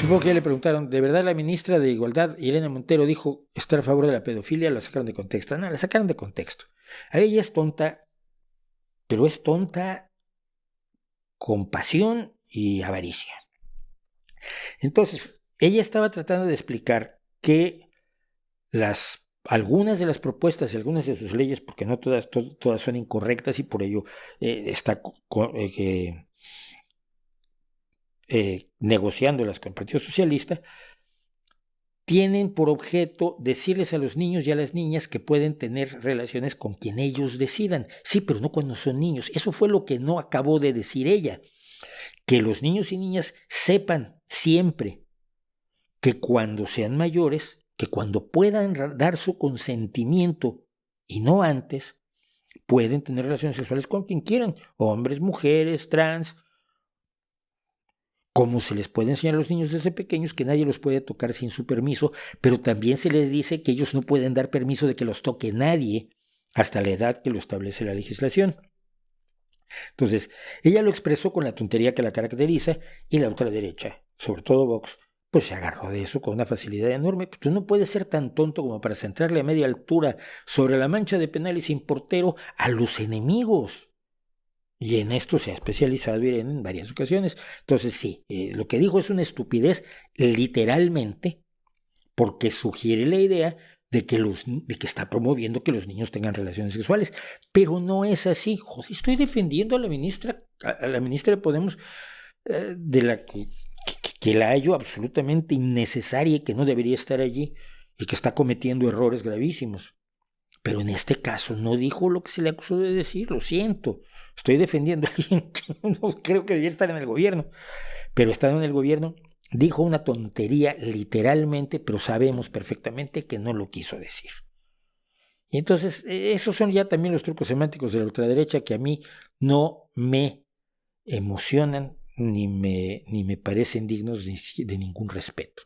Supongo que ya le preguntaron, ¿de verdad la ministra de Igualdad, Irene Montero, dijo estar a favor de la pedofilia? La sacaron de contexto. No, la sacaron de contexto. A ella es tonta, pero es tonta con pasión y avaricia. Entonces, ella estaba tratando de explicar que algunas de las propuestas y algunas de sus leyes, porque no todas son incorrectas y por ello está negociándolas con el Partido Socialista, tienen por objeto decirles a los niños y a las niñas que pueden tener relaciones con quien ellos decidan. Sí, pero no cuando son niños. Eso fue lo que no acabó de decir ella. Que los niños y niñas sepan siempre que cuando sean mayores, que cuando puedan dar su consentimiento y no antes, pueden tener relaciones sexuales con quien quieran, hombres, mujeres, trans, como se les puede enseñar a los niños desde pequeños que nadie los puede tocar sin su permiso, pero también se les dice que ellos no pueden dar permiso de que los toque nadie hasta la edad que lo establece la legislación. Entonces, ella lo expresó con la tontería que la caracteriza y la ultraderecha, sobre todo Vox, pues se agarró de eso con una facilidad enorme. Tú no puedes ser tan tonto como para centrarle a media altura sobre la mancha de penales sin portero a los enemigos. Y en esto se ha especializado Irene en varias ocasiones. Entonces sí, lo que dijo es una estupidez literalmente porque sugiere la idea de que está promoviendo que los niños tengan relaciones sexuales. Pero no es así. Joder, estoy defendiendo a la ministra de Podemos, de la que la hallo absolutamente innecesaria y que no debería estar allí y que está cometiendo errores gravísimos. Pero en este caso no dijo lo que se le acusó de decir, lo siento. Estoy defendiendo a alguien que no creo que debiera estar en el gobierno, pero estando en el gobierno dijo una tontería literalmente, pero sabemos perfectamente que no lo quiso decir. Y entonces esos son ya también los trucos semánticos de la ultraderecha que a mí no me emocionan ni me parecen dignos de ningún respeto.